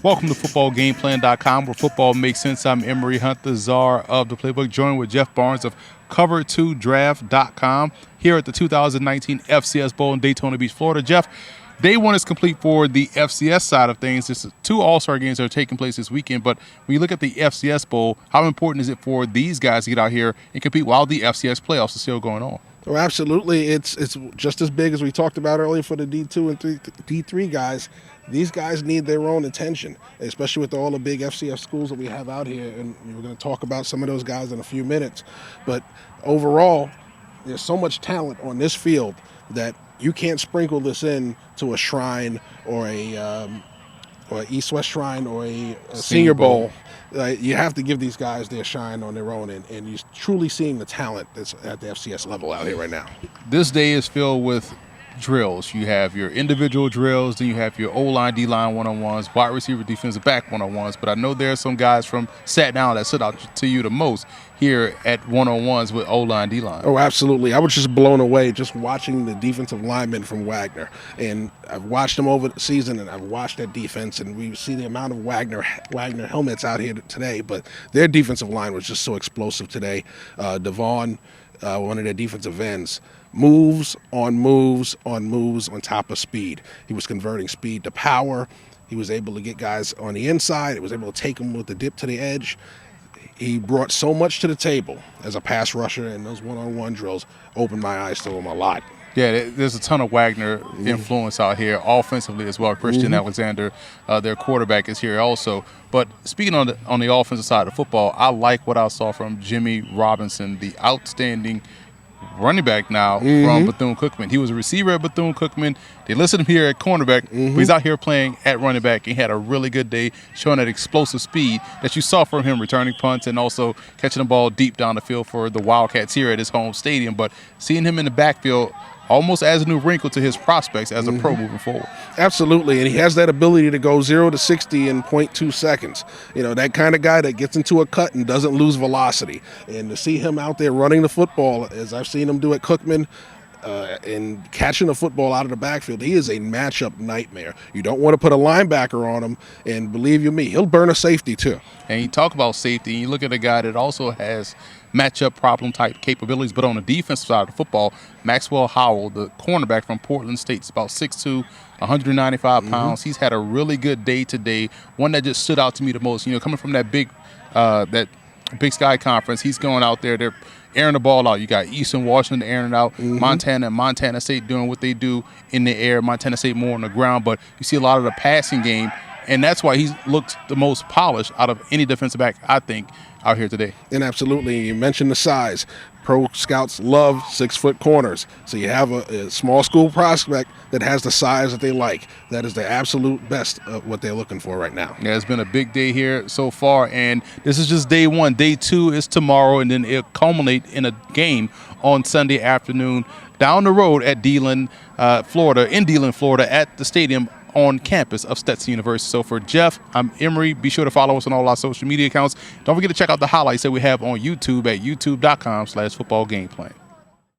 Welcome to footballgameplan.com, where football makes sense. I'm Emory Hunt, the czar of the playbook, joined with Jeff Barnes of cover2draft.com here at the 2019 FCS Bowl in Daytona Beach, Florida. Jeff, day one is complete for the FCS side of things. There's two All-Star games that are taking place this weekend, but when you look at the FCS Bowl, how important is it for these guys to get out here and compete while the FCS playoffs are still going on? Well, absolutely. It's just as big as we talked about earlier for the D2 and D3 guys. These guys need their own attention, especially with all the big FCS schools that we have out here. And we're going to talk about some of those guys in a few minutes. But overall, there's so much talent on this field that you can't sprinkle this in to a Shrine or a East-West Shrine or a Senior Bowl. You have to give these guys their shine on their own, and you're truly seeing the talent that's at the FCS level out here right now. This day is filled with drills. You have your individual drills, then you have your O-line, D-line one-on-ones, wide receiver, defensive back one-on-ones. But I know there are some guys from Sat Down that stood out to you the most here at one-on-ones with O-line, D-line. Oh, absolutely. I was just blown away just watching the defensive linemen from Wagner. And I've watched them over the season, and I've watched their defense, and we see the amount of Wagner helmets out here today. But their defensive line was just so explosive today. Devon, one of their defensive ends, moves on moves on moves on top of speed. He was converting speed to power. He was able to get guys on the inside. He was able to take them with the dip to the edge. He brought so much to the table as a pass rusher, and those one-on-one drills opened my eyes to him a lot. Yeah, there's a ton of Wagner influence out here offensively as well. Christian Alexander, their quarterback, is here also. But speaking on the offensive side of football, I like what I saw from Jimmy Robinson, the outstanding running back now from Bethune-Cookman. He was a receiver at Bethune-Cookman. They listed him here at cornerback, but he's out here playing at running back. He had a really good day, showing that explosive speed that you saw from him, returning punts and also catching the ball deep down the field for the Wildcats here at his home stadium. But seeing him in the backfield almost adds a new wrinkle to his prospects as a pro moving forward. Absolutely, and he has that ability to go 0 to 60 in 0.2 seconds. You know, that kind of guy that gets into a cut and doesn't lose velocity. And to see him out there running the football, as I've seen him do at Cookman, and catching the football out of the backfield, he is a matchup nightmare. You don't want to put a linebacker on him, and believe you me, he'll burn a safety too. And you talk about safety, and you look at a guy that also has matchup problem type capabilities, but on the defensive side of the football, Maxwell Howell, the cornerback from Portland State, is about 6'2", 195 pounds. He's had a really good day today, one that just stood out to me the most. You know, coming from that Big Sky Conference, he's going out there, they're airing the ball out. You got Eastern Washington airing it out, Montana and Montana State doing what they do in the air, Montana State more on the ground, but you see a lot of the passing game, and that's why he's looked the most polished out of any defensive back, I think, out here today. And absolutely, you mentioned the size. Pro scouts love 6-foot corners. So you have a small school prospect that has the size that they like. That is the absolute best of what they're looking for right now. Yeah, it's been a big day here so far, and this is just day one. Day two is tomorrow, and then it'll culminate in a game on Sunday afternoon down the road at Deland, Florida, at the stadium on campus of Stetson University. So for Jeff, I'm Emory. Be sure to follow us on all our social media accounts. Don't forget to check out the highlights that we have on YouTube at youtube.com/footballgameplan.